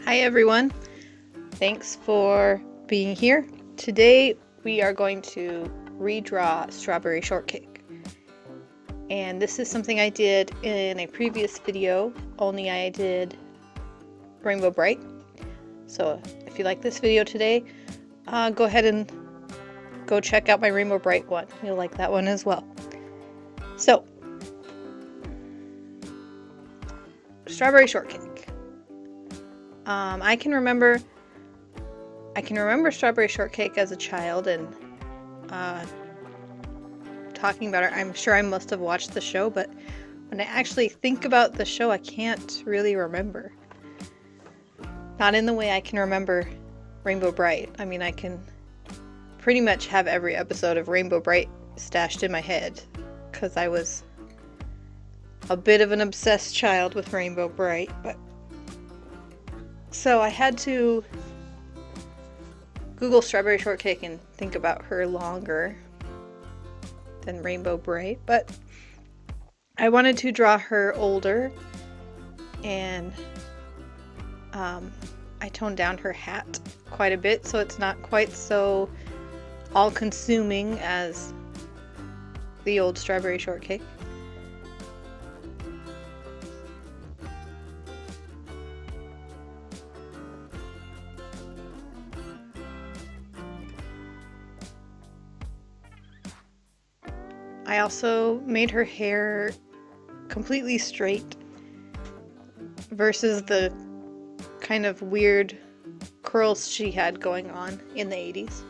Hi everyone, thanks for being here. Today we are going to redraw Strawberry Shortcake. And this is something I did in a previous video, only I did Rainbow Bright. So if you like this video today, go ahead and go check out my Rainbow Bright one. You'll like that one as well. So, Strawberry Shortcake. I can remember Strawberry Shortcake as a child and talking about it. I'm sure I must have watched the show, but when I actually think about the show, I can't really remember. Not in the way I can remember Rainbow Bright. I mean, I can pretty much have every episode of Rainbow Bright stashed in my head because I was a bit of an obsessed child with Rainbow Bright, but so I had to Google Strawberry Shortcake and think about her longer than Rainbow Bright, but I wanted to draw her older, and I toned down her hat quite a bit so it's not quite so all-consuming as the old Strawberry Shortcake. I also made her hair completely straight versus the kind of weird curls she had going on in the 80s.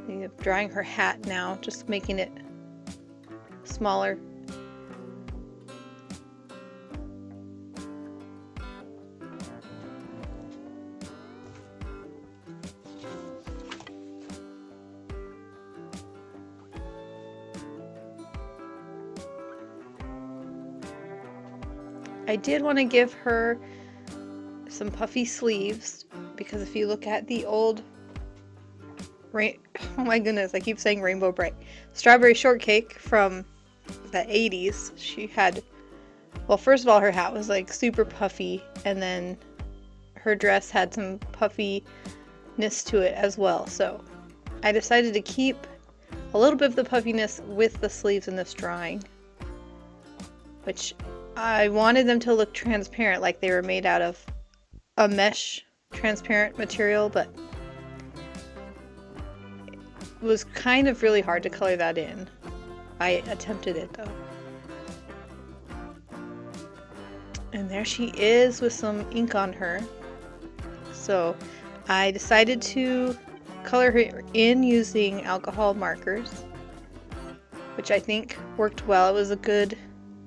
I'm drawing her hat now, just making it smaller. I did want to give her some puffy sleeves because if you look at the old oh my goodness, I keep saying Rainbow Bright. Strawberry Shortcake from the 80s, she had, well, first of all, her hat was like super puffy, and then her dress had some puffiness to it as well. So I decided to keep a little bit of the puffiness with the sleeves in this drawing, which I wanted them to look transparent, like they were made out of a mesh transparent material, but it was kind of really hard to color that in. I attempted it though. And there she is with some ink on her. So I decided to color her in using alcohol markers, which I think worked well. It was a good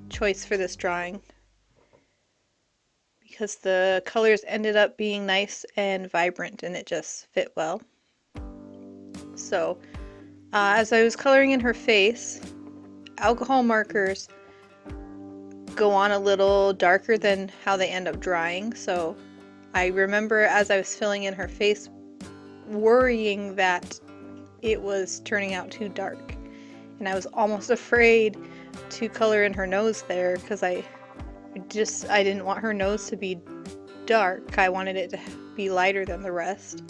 choice for this drawing because the colors ended up being nice and vibrant and it just fit well. So as I was coloring in her face, alcohol markers go on a little darker than how they end up drying, so I remember as I was filling in her face worrying that it was turning out too dark, and I was almost afraid to color in her nose there because I didn't want her nose to be dark. I wanted it to be lighter than the rest.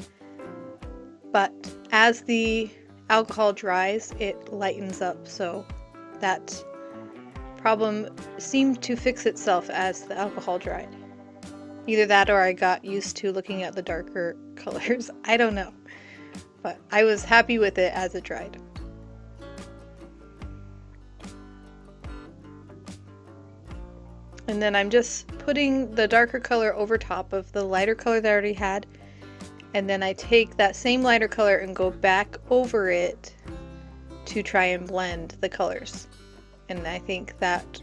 But as the alcohol dries, it lightens up, so that problem seemed to fix itself as the alcohol dried. Either that or I got used to looking at the darker colors. I don't know. But I was happy with it as it dried. And then I'm just putting the darker color over top of the lighter color that I already had. And then I take that same lighter color and go back over it to try and blend the colors. And I think that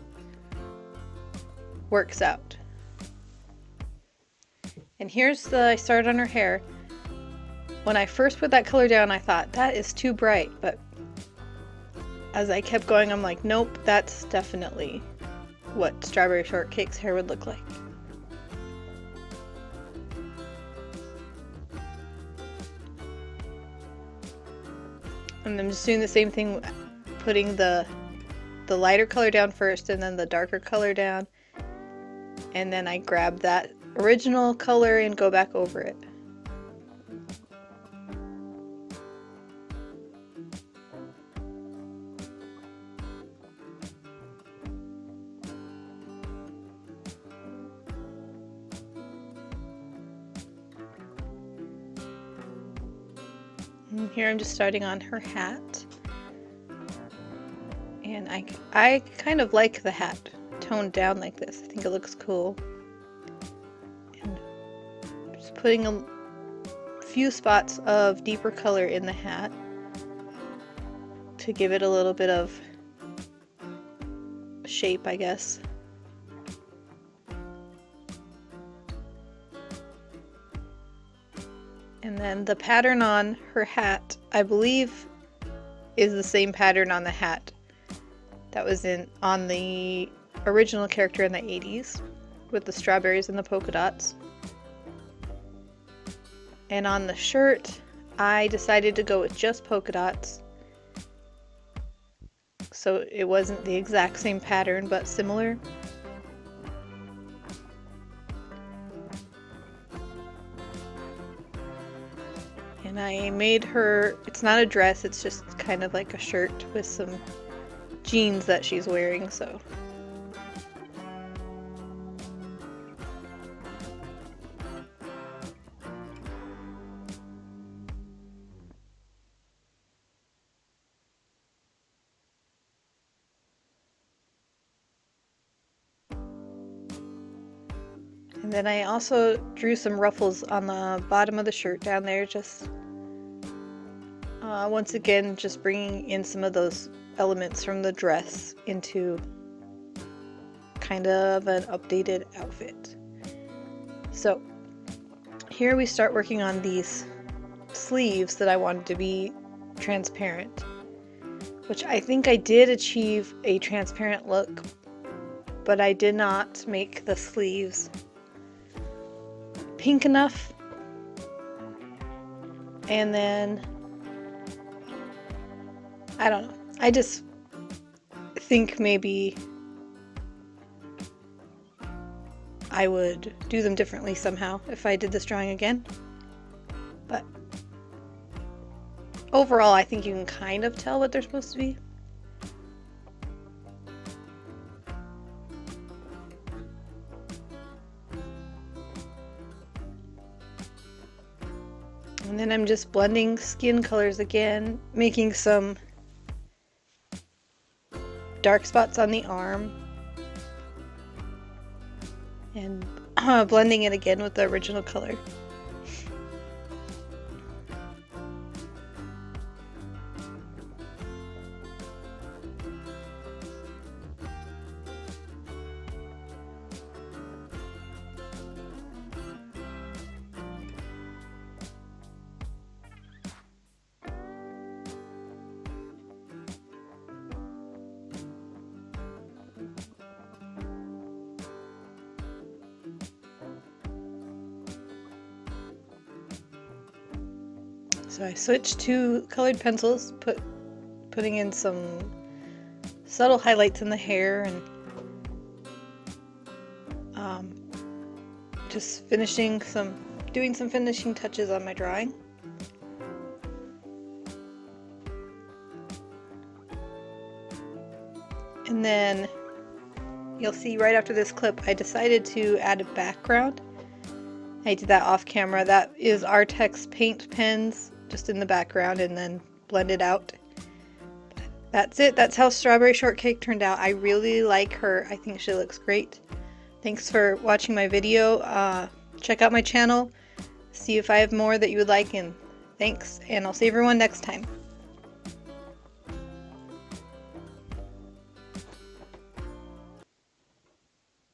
works out. And here's I started on her hair. When I first put that color down, I thought, that is too bright. But as I kept going, I'm like, nope, that's definitely what Strawberry Shortcake's hair would look like. And I'm just doing the same thing, putting the lighter color down first and then the darker color down, and then I grab that original color and go back over it. And here I'm just starting on her hat, and I kind of like the hat toned down like this. I think it looks cool. And just putting a few spots of deeper color in the hat to give it a little bit of shape, I guess. And then the pattern on her hat, I believe, is the same pattern on the hat that was on the original character in the 80s with the strawberries and the polka dots. And on the shirt, I decided to go with just polka dots. So it wasn't the exact same pattern, but similar. And I made her, it's not a dress, it's just kind of like a shirt with some jeans that she's wearing, so. And then I also drew some ruffles on the bottom of the shirt down there, just once again, just bringing in some of those elements from the dress into kind of an updated outfit. So here we start working on these sleeves that I wanted to be transparent, which I think I did achieve a transparent look, but I did not make the sleeves pink enough. And then I don't know, I just think maybe I would do them differently somehow if I did this drawing again. But overall, I think you can kind of tell what they're supposed to be. And then I'm just blending skin colors again, making some dark spots on the arm, and blending it again with the original color. So I switched to colored pencils, putting in some subtle highlights in the hair, and just doing some finishing touches on my drawing. And then you'll see right after this clip, I decided to add a background. I did that off camera. That is Artex paint pens just in the background, and then blend it out. That's it. That's how Strawberry Shortcake turned out. I really like her. I think she looks great. Thanks for watching my video. Check out my channel, see if I have more that you would like, and thanks, and I'll see everyone next time.